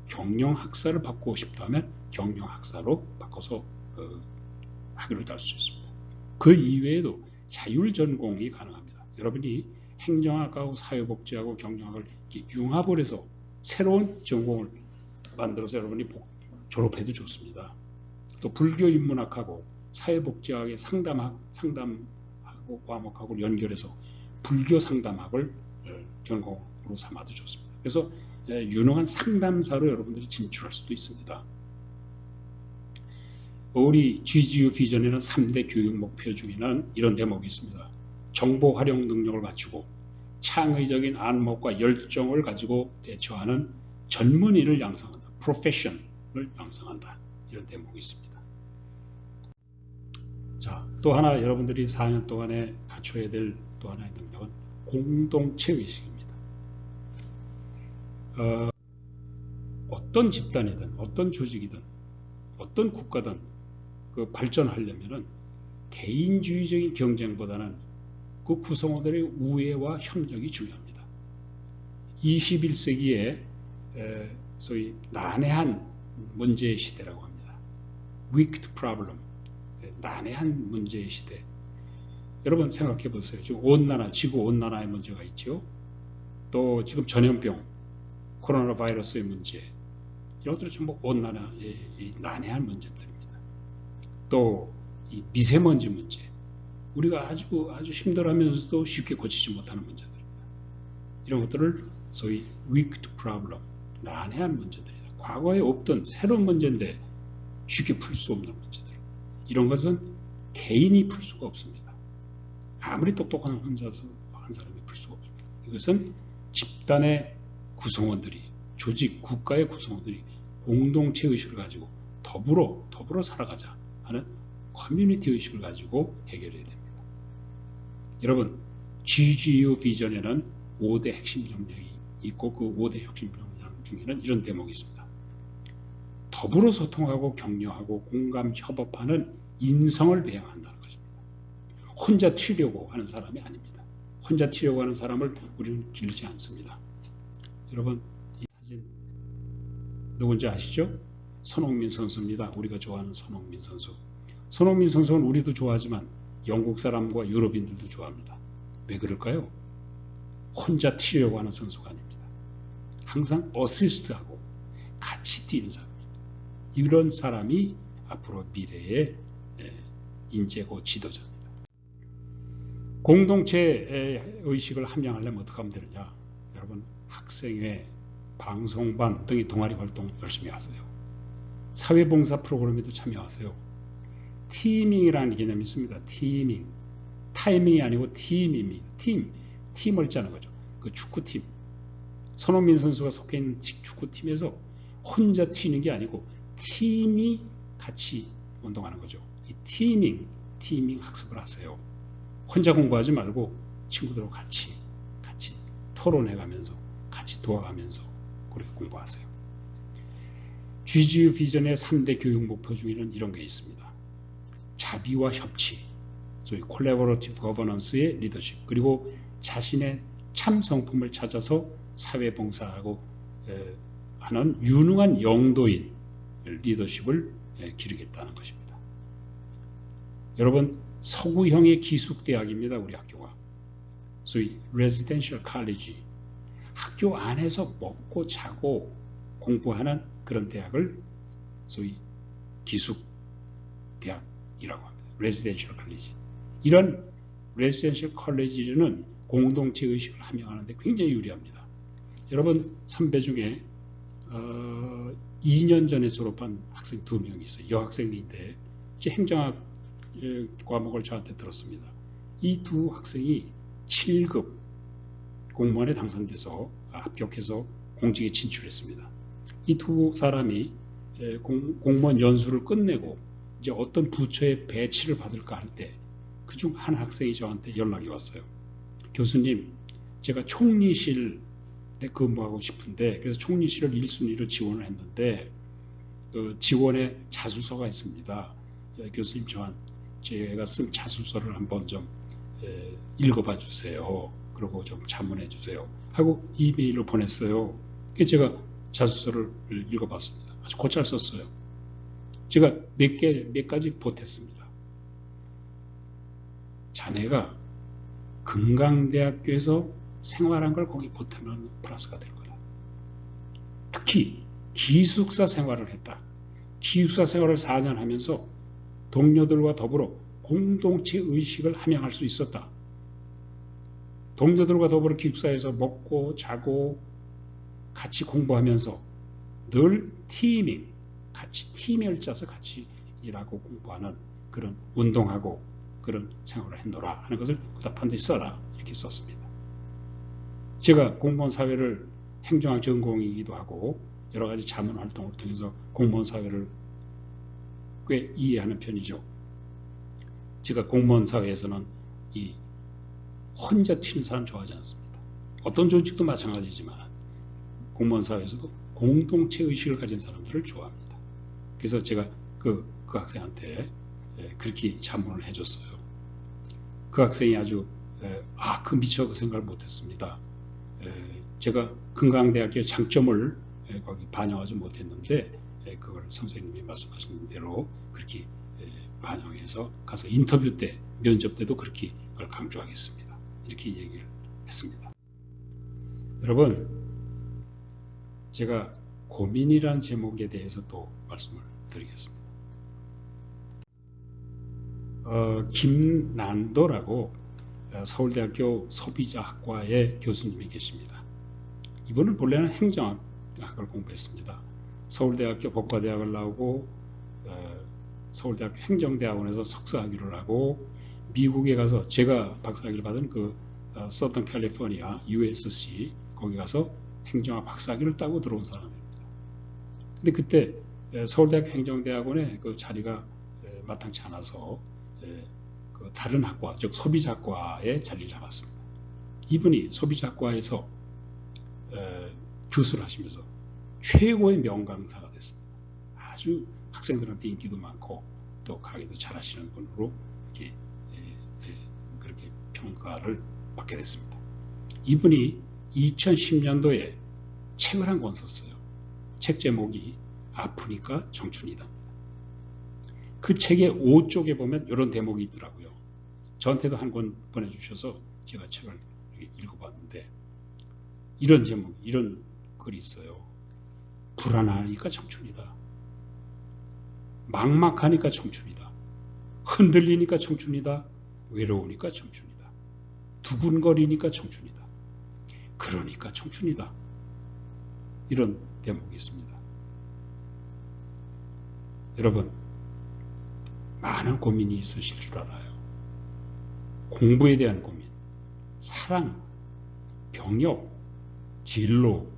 경영학사를 바꾸고 싶다면 경영학사로 바꿔서 학위를 딸 수 있습니다. 그 이외에도 자율전공이 가능합니다. 여러분이 행정학하고 사회복지하고 경영학을 융합을 해서 새로운 전공을 만들어서 여러분이 졸업해도 좋습니다. 또 불교인문학하고 사회복지학의 상담하고 과목하고 연결해서 불교 상담학을 전공으로 삼아도 좋습니다. 그래서 유능한 상담사로 여러분들이 진출할 수도 있습니다. 우리 GGU 비전에는 3대 교육 목표 중에는 이런 대목이 있습니다. 정보 활용 능력을 갖추고 창의적인 안목과 열정을 가지고 대처하는 전문인을 양성한다. 프로페셔널을 양성한다. 이런 대목이 있습니다. 자, 또 하나 여러분들이 4년 동안에 갖춰야 될 또 하나의 능력은 공동체 의식입니다. 어떤 집단이든 어떤 조직이든 어떤 국가든 그 발전하려면은 개인주의적인 경쟁보다는 그 구성원들의 우애와 협력이 중요합니다. 21세기에 소위 난해한 문제의 시대라고 합니다. wicked problem, 난해한 문제의 시대. 여러분 생각해 보세요. 지금 온난화, 지구 온난화의 문제가 있죠. 또 지금 전염병, 코로나 바이러스의 문제, 이런 것들은 전부 온난화의 난해한 문제들입니다. 또 이 미세먼지 문제, 우리가 아주 힘들어하면서도 쉽게 고치지 못하는 문제들입니다. 이런 것들을 소위 wicked problem, 난해한 문제들이다. 과거에 없던 새로운 문제인데 쉽게 풀 수 없는 문제들. 이런 것은 개인이 풀 수가 없습니다. 아무리 똑똑한 한 사람이 풀 수가 없습니다. 이것은 집단의 구성원들이, 조직, 국가의 구성원들이 공동체 의식을 가지고 더불어 살아가자 하는 커뮤니티 의식을 가지고 해결해야 됩니다. 여러분, GGU 비전에는 5대 핵심 역량이 있고 그 5대 핵심 역량 중에는 이런 대목이 있습니다. 더불어 소통하고 격려하고 공감, 협업하는 인성을 배양한다는 것입니다. 혼자 튀려고 하는 사람이 아닙니다. 혼자 튀려고 하는 사람을 우리는 기르지 않습니다. 여러분, 이 사진 누군지 아시죠? 손흥민 선수입니다. 우리가 좋아하는 손흥민 선수. 손흥민 선수는 우리도 좋아하지만 영국 사람과 유럽인들도 좋아합니다. 왜 그럴까요? 혼자 튀려고 하는 선수가 아닙니다. 항상 어시스트하고 같이 뛰는 사람입니다. 이런 사람이 앞으로 미래의 인재고 지도자입니다. 공동체 의식을 함양하려면 어떻게 하면 되느냐? 여러분, 학생회, 방송반 등의 동아리 활동 열심히 하세요. 사회봉사 프로그램에도 참여하세요. 티밍이라는 개념이 있습니다. 티밍. 타이밍이 아니고 팀입니다. 팀을 짜는 거죠. 그 축구팀. 손흥민 선수가 속해 있는 축구팀에서 혼자 튀는 게 아니고 팀이 같이 운동하는 거죠. 이 티밍 학습을 하세요. 혼자 공부하지 말고 친구들하고 같이 토론해가면서 같이 도와가면서 그렇게 공부하세요. GGU 비전의 3대 교육 목표 중에는 이런 게 있습니다. 자비와 협치, 소위 콜래버러티브 거버넌스의 리더십, 그리고 자신의 참 성품을 찾아서 사회봉사하고 하는 유능한 영도인 리더십을 기르겠다는 것입니다. 여러분, 서구형의 기숙대학입니다. 우리 학교가. 소위 레지던셜 칼리지, 학교 안에서 먹고 자고 공부하는 그런 대학을 소위 기숙대학이라고 합니다. 레지던셜 칼리지. 이런 레지던셜 칼리지는 공동체 의식을 함양하는데 굉장히 유리합니다. 여러분, 선배 중에 2년 전에 졸업한 학생 2명이 있어요. 여학생인데 이제 행정학 과목을 저한테 들었습니다. 이 두 학생이 7급 공무원에 당선돼서 합격해서 공직에 진출했습니다. 이 두 사람이 공무원 연수를 끝내고 이제 어떤 부처에 배치를 받을까 할 때 그중 한 학생이 저한테 연락이 왔어요. 교수님, 제가 총리실에 근무하고 싶은데 그래서 총리실을 1순위로 지원을 했는데 그 지원에 자술서가 있습니다. 교수님, 제가 쓴 자술서를 한번 좀 읽어봐 주세요. 그리고 좀 자문해 주세요. 하고 이메일로 보냈어요. 그래서 제가 자술서를 읽어봤습니다. 아주 곧잘 썼어요. 제가 몇 가지 보탰습니다. 자네가 건강대학교에서 생활한 걸 거기 보태면 플러스가 될 거다. 특히 기숙사 생활을 했다. 기숙사 생활을 4년 하면서 동료들과 더불어 공동체 의식을 함양할 수 있었다. 동료들과 더불어 기숙사에서 먹고 자고 같이 공부하면서 늘 팀ing, 같이 팀을 짜서 같이 일하고 공부하는 그런 운동하고 그런 생활을 했노라 하는 것을 그다 반드시 써라 이렇게 썼습니다. 제가 공무원 사회를 행정학 전공이기도 하고 여러 가지 자문 활동을 통해서 공무원 사회를 꽤 이해하는 편이죠. 제가 공무원 사회에서는 이 혼자 튀는 사람 좋아하지 않습니다. 어떤 조직도 마찬가지지만 공무원 사회에서도 공동체 의식을 가진 사람들을 좋아합니다. 그래서 제가 그 학생한테 그렇게 자문을 해줬어요. 그 학생이 아주 그 미처 그 생각을 못했습니다. 제가 건강대학교 장점을 거기 반영하지 못했는데 그걸 선생님이 말씀하신 대로 그렇게 반영해서 가서 인터뷰 때, 면접 때도 그렇게 그걸 강조하겠습니다. 이렇게 얘기를 했습니다. 여러분, 제가 고민이란 제목에 대해서 또 말씀을 드리겠습니다. 김난도라고 서울대학교 소비자학과의 교수님이 계십니다. 이분은 본래는 행정학을 공부했습니다. 서울대학교 법과대학을 나오고 서울대학교 행정대학원에서 석사학위를 하고 미국에 가서 제가 박사학위를 받은 그 서던 캘리포니아 USC 거기 가서 행정학 박사학위를 따고 들어온 사람입니다. 근데 그때 서울대학교 행정대학원에 그 자리가 마땅치 않아서 그 다른 학과, 즉 소비자학과에 자리를 잡았습니다. 이분이 소비자학과에서 교수를 하시면서 최고의 명강사가 됐습니다. 아주 학생들한테 인기도 많고 또 강의도 잘하시는 분으로 이렇게 그렇게 평가를 받게 됐습니다. 이분이 2010년도에 책을 한 권 썼어요. 책 제목이 아프니까 청춘이다. 그 책의 5쪽에 보면 이런 대목이 있더라고요. 저한테도 한 권 보내주셔서 제가 책을 읽어봤는데 이런 제목, 이런 글이 있어요. 불안하니까 청춘이다. 막막하니까 청춘이다. 흔들리니까 청춘이다. 외로우니까 청춘이다. 두근거리니까 청춘이다. 그러니까 청춘이다. 이런 대목이 있습니다. 여러분, 많은 고민이 있으실 줄 알아요. 공부에 대한 고민, 사랑, 병역, 진로,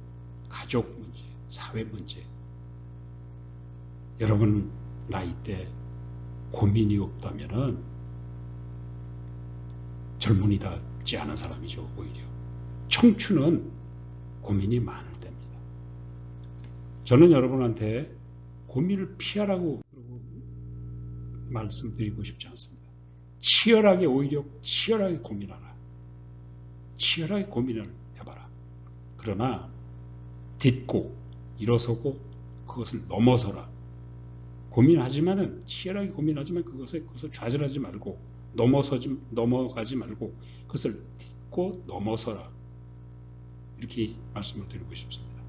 가족 문제, 사회 문제. 여러분 나이 때 고민이 없다면은 젊은이답지 않은 사람이죠. 오히려 청춘은 고민이 많을 때입니다. 저는 여러분한테 고민을 피하라고 말씀드리고 싶지 않습니다. 치열하게, 오히려 치열하게 고민하라. 치열하게 고민을 해봐라. 그러나 딛고 일어서고 그것을 넘어서라. 고민하지만은 치열하게 고민하지만 그것을 좌절하지 말고 넘어가지 말고 그것을 딛고 넘어서라. 이렇게 말씀을 드리고 싶습니다.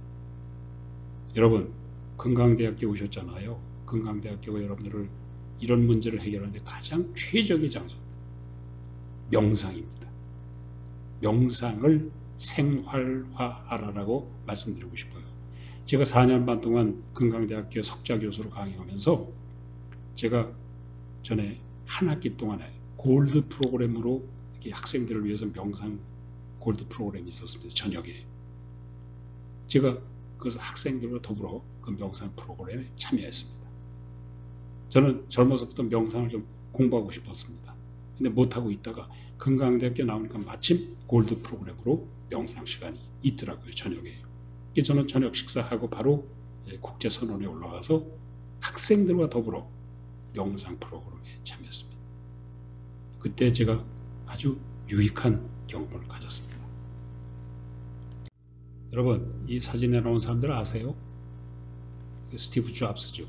여러분, 건강대학교에 오셨잖아요. 건강대학교가 여러분들을 이런 문제를 해결하는데 가장 최적의 장소입니다. 명상입니다. 명상을 생활화하라고 말씀드리고 싶어요. 제가 4년 반 동안 건강대학교 석좌 교수로 강의하면서 제가 전에 한 학기 동안에 골드 프로그램으로 이렇게 학생들을 위해서 명상 골드 프로그램이 있었습니다. 저녁에. 제가 그래서 학생들과 더불어 그 명상 프로그램에 참여했습니다. 저는 젊어서부터 명상을 좀 공부하고 싶었습니다. 근데 못하고 있다가 건강대학교 나오니까 마침 골드 프로그램으로 명상 시간이 있더라고요. 저녁에. 저는 저녁 식사하고 바로 국제선언에 올라가서 학생들과 더불어 명상 프로그램에 참여했습니다. 그때 제가 아주 유익한 경험을 가졌습니다. 여러분, 이 사진에 나온 사람들 아세요? 스티브 잡스죠.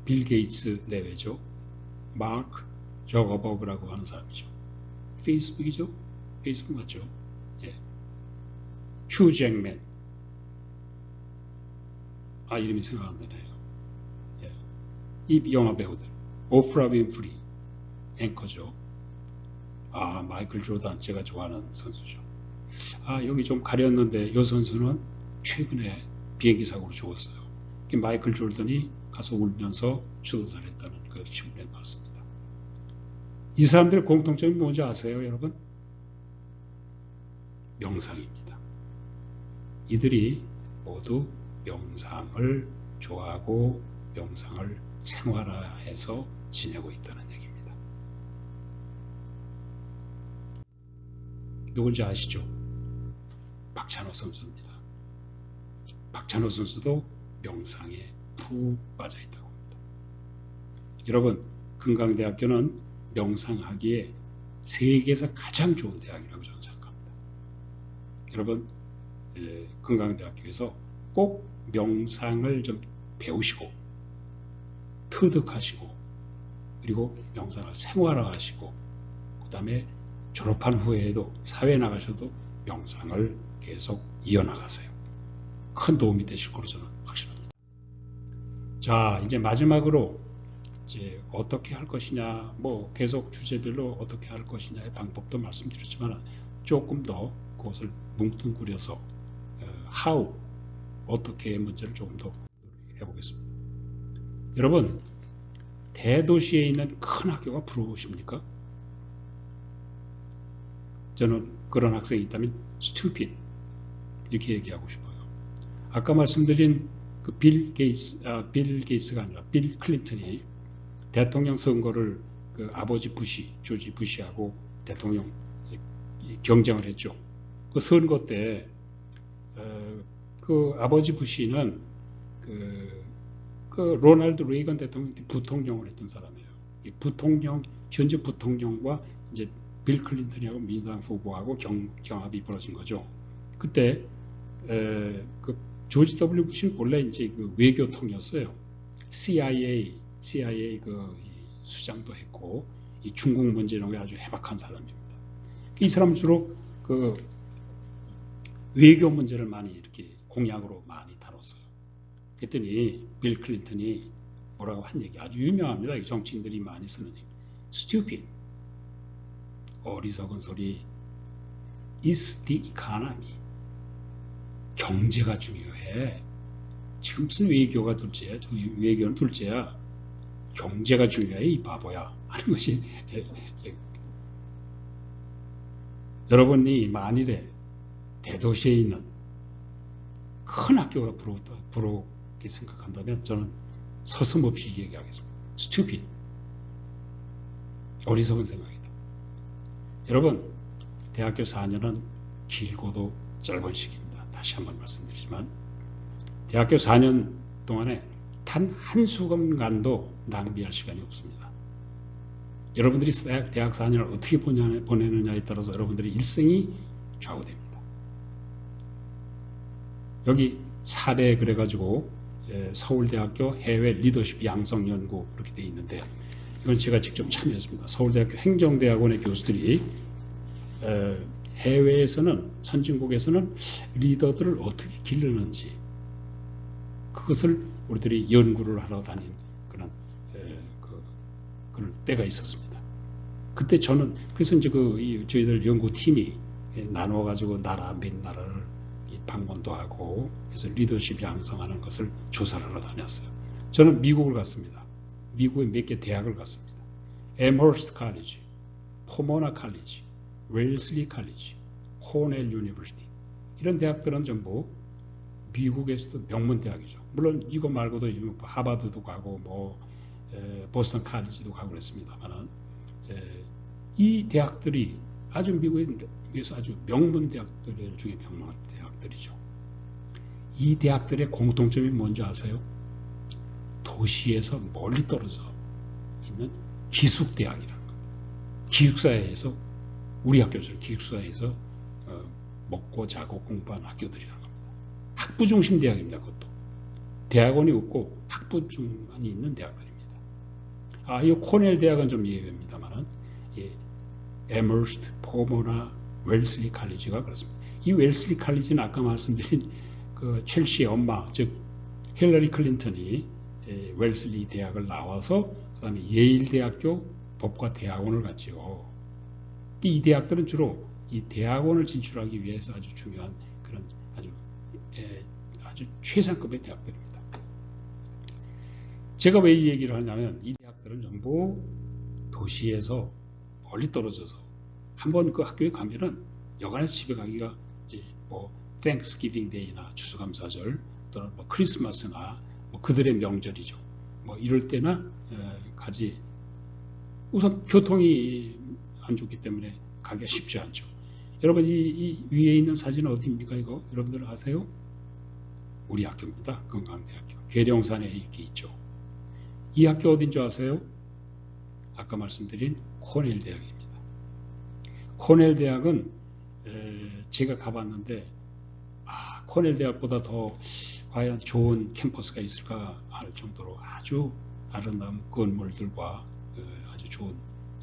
빌 게이츠 내외죠. 마크 저거버그라고 하는 사람이죠. 페이스북이죠. 페이스북 맞죠? 예. 휴 잭맨. 이름이 생각 안 나네요. 예. 이 영화 배우들. 오프라 윈프리 앵커죠. 마이클 조던, 제가 좋아하는 선수죠. 여기 좀 가렸는데 이 선수는 최근에 비행기 사고로 죽었어요. 마이클 조던이 가서 울면서 추도살했다는 그 신문에 봤습니다. 이 사람들의 공통점이 뭔지 아세요, 여러분? 명상입니다. 이들이 모두 명상을 좋아하고 명상을 생활화해서 지내고 있다는 얘기입니다. 누군지 아시죠? 박찬호 선수입니다. 박찬호 선수도 명상에 푹 빠져 있다고 합니다. 여러분, 건강대학교는 명상하기에 세계에서 가장 좋은 대학이라고 저는 생각합니다. 여러분, 건강대학교에서 꼭 명상을 좀 배우시고 터득하시고 그리고 명상을 생활화하시고 그 다음에 졸업한 후에도 사회에 나가셔도 명상을 계속 이어나가세요. 큰 도움이 되실 거로 저는 확신합니다. 자, 이제 마지막으로 이제 어떻게 할 것이냐, 뭐 계속 주제별로 어떻게 할 것이냐의 방법도 말씀드렸지만 조금 더 그것을 뭉뚱그려서 how, 어떻게의 문제를 조금 더 해보겠습니다. 여러분, 대도시에 있는 큰 학교가 부러우십니까? 저는 그런 학생이 있다면 stupid 이렇게 얘기하고 싶어요. 아까 말씀드린 그 빌 게이츠가 아니라 빌 클린턴이 대통령 선거를 그 아버지 부시, 조지 부시하고 대통령 경쟁을 했죠. 그 선거 때 그 아버지 부시는 그 로널드 레이건 대통령 부통령을 했던 사람이에요. 이 부통령, 현재 부통령과 이제 빌 클린턴이하고 민주당 후보하고 경합이 벌어진 거죠. 그때 그 조지 W 부시는 본래 이제 그 외교통이었어요. CIA 그 수장도 했고 이 중국 문제 이런 게 아주 해박한 사람입니다. 이 사람은 주로 그 외교 문제를 많이 이렇게 공약으로 많이 다뤘어요. 그랬더니 빌 클린턴이 뭐라고 한 얘기 아주 유명합니다. 정치인들이 많이 쓰는 얘기. Stupid. 어리석은 소리. It's the economy. 경제가 중요해. 지금 무슨 외교가 둘째야? 외교는 둘째야. 경제가 중요해 이 바보야. 하는 것이 여러분이 만일에 대도시에 있는 큰 학교가 부럽게 생각한다면 저는 서슴없이 얘기하겠습니다. stupid. 어리석은 생각이다. 여러분, 대학교 4년은 길고도 짧은 시기입니다. 다시 한번 말씀드리지만 대학교 4년 동안에 단 한순간도 낭비할 시간이 없습니다. 여러분들이 대학 4년을 어떻게 보내느냐에 따라서 여러분들의 일생이 좌우됩니다. 여기 사례 그래가지고 서울대학교 해외 리더십 양성 연구 이렇게 되어 있는데 이건 제가 직접 참여했습니다. 서울대학교 행정대학원의 교수들이 해외에서는 선진국에서는 리더들을 어떻게 기르는지 그것을 우리들이 연구를 하러 다닌 그런 때가 있었습니다. 그때 저는 그래서 이제 저희들 연구팀이 나눠 가지고 나라 몇 나라를 방문도 하고 그래서 리더십 양성하는 것을 조사를 하러 다녔어요. 저는 미국을 갔습니다. 미국의 몇 개 대학을 갔습니다. 에머스트 칼리지, 포모나 칼리지, 웰슬리 칼리지, 코넬 유니버시티 이런 대학들은 전부 미국에서도 명문 대학이죠. 물론 이거 말고도 하버드도 가고 보스턴 칼리지도 가고 그랬습니다만은 이 대학들이 아주 미국에서 아주 명문 대학들 중에 명문 대학들이죠. 이 대학들의 공통점이 뭔지 아세요? 도시에서 멀리 떨어져 있는 기숙대학이라는 겁니다. 기숙사에서 우리 학교처럼 기숙사에서 먹고 자고 공부하는 학교들이라는 겁니다. 학부 중심 대학입니다. 그것도 대학원이 없고 학부 중만이 있는 대학들입니다. 이 코넬 대학은 좀 예외입니다만은 에머스트, 포모나, 웰슬리 칼리지가 그렇습니다. 이 웰슬리 칼리지는 아까 말씀드린 그 첼시의 엄마, 즉 힐러리 클린턴이 웰슬리 대학을 나와서 그다음에 예일 대학교 법과 대학원을 갔죠. 이 대학들은 주로 이 대학원을 진출하기 위해서 아주 중요한 그런 아주 최상급의 대학들입니다. 제가 왜 이 얘기를 하냐면 이 대학들은 전부 도시에서 멀리 떨어져서 한번 그 학교에 가면은 여간해서 집에 가기가 이제 Thanksgiving Day나 추수감사절 또는 크리스마스나 그들의 명절이죠. 이럴 때나 가지. 우선 교통이 안 좋기 때문에 가기가 쉽지 않죠. 여러분 이 위에 있는 사진은 어디입니까? 이거 여러분들 아세요? 우리 학교입니다. 건강대학교. 계룡산에 이렇게 있죠. 이 학교 어딘 줄 아세요? 아까 말씀드린 코넬 대학입니다. 코넬 대학은 제가 가봤는데 코넬 대학보다 더 과연 좋은 캠퍼스가 있을까 할 정도로 아주 아름다운 건물들과 아주 좋은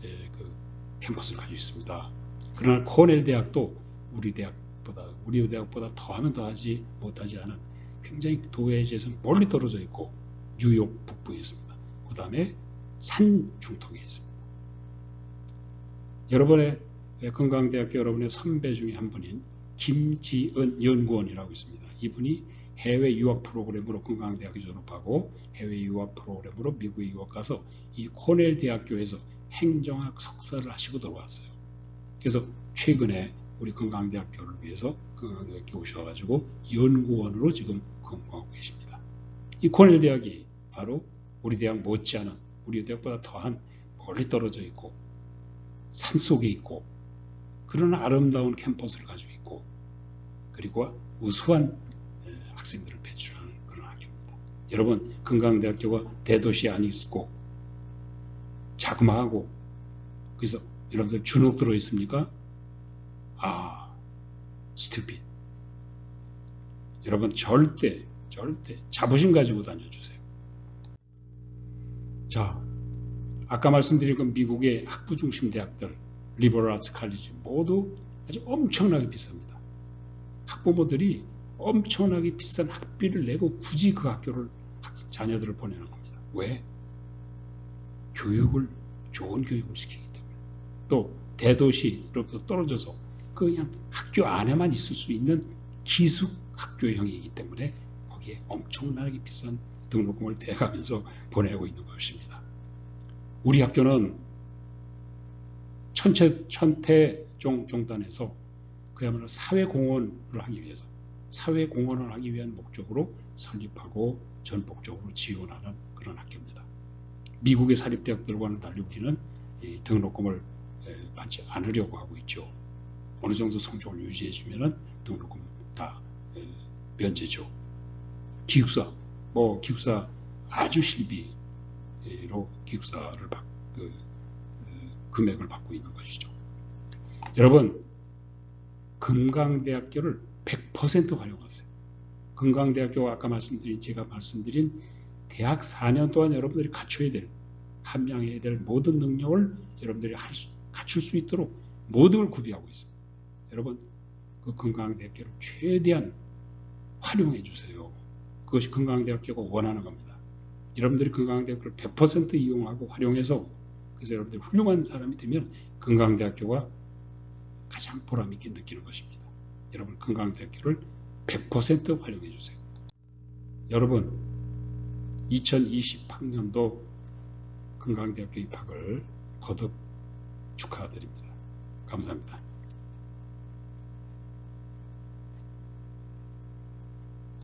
그 캠퍼스를 가지고 있습니다. 그러나 코넬 대학도 우리 대학보다 더하면 더하지 못하지 않은 굉장히 도시에서 멀리 떨어져 있고 뉴욕 북부에 있습니다. 그 다음에 산 중턱에 있습니다. 여러분의 건강대학교 여러분의 선배 중에 한 분인 김지은 연구원이라고 있습니다. 이분이 해외 유학 프로그램으로 건강대학교 졸업하고 해외 유학 프로그램으로 미국에 유학 가서 이 코넬 대학교에서 행정학 석사를 하시고 들어왔어요. 그래서 최근에 우리 건강대학교를 위해서 건강대학교 오셔가지고 연구원으로 지금 근무하고 계십니다. 이 코넬 대학이 바로 우리 대학 못지않은 우리 대학보다 더한 멀리 떨어져 있고 산속에 있고 그런 아름다운 캠퍼스를 가지고 있고 그리고 우수한 학생들을 배출하는 그런 학교입니다. 여러분 건강대학교가 대도시에 안 있고 자그마하고 그래서 여러분들 주눅 들어 있습니까? stupid. 여러분 절대 자부심 가지고 다녀주세요. 자, 아까 말씀드린 건 미국의 학부 중심 대학들, 리버럴 아츠 칼리지 모두 아주 엄청나게 비쌉니다. 학부모들이 엄청나게 비싼 학비를 내고 굳이 그 학교를 자녀들을 보내는 겁니다. 왜? 좋은 교육을 시키기 때문에. 또 대도시로부터 떨어져서 그냥 학교 안에만 있을 수 있는 기숙 학교형이기 때문에 거기에 엄청나게 비싼 등록금을 대가면서 보내고 있는 것입니다. 우리 학교는 천태종단에서 그야말로 사회공헌을 하기 위한 목적으로 설립하고 전폭적으로 지원하는 그런 학교입니다. 미국의 사립대학들과는 달리 우리는 이 등록금을 받지 않으려고 하고 있죠. 어느 정도 성적을 유지해 주면은 등록금 다 면제죠. 기숙사 아주 실비로 기숙사를 금액을 받고 있는 것이죠. 여러분 건강대학교를 100% 활용하세요. 건강대학교가 아까 제가 말씀드린 대학 4년 동안 여러분들이 갖춰야 될 함양해야 될 모든 능력을 여러분들이 갖출 수 있도록 모든 걸 구비하고 있습니다. 여러분 그 건강대학교를 최대한 활용해 주세요. 그것이 건강대학교가 원하는 겁니다. 여러분들이 건강대학교를 100% 이용하고 활용해서 그래서 여러분들이 훌륭한 사람이 되면 건강대학교가 가장 보람있게 느끼는 것입니다. 여러분 건강대학교를 100% 활용해 주세요. 여러분 2020학년도 건강대학교 입학을 거듭 축하드립니다. 감사합니다.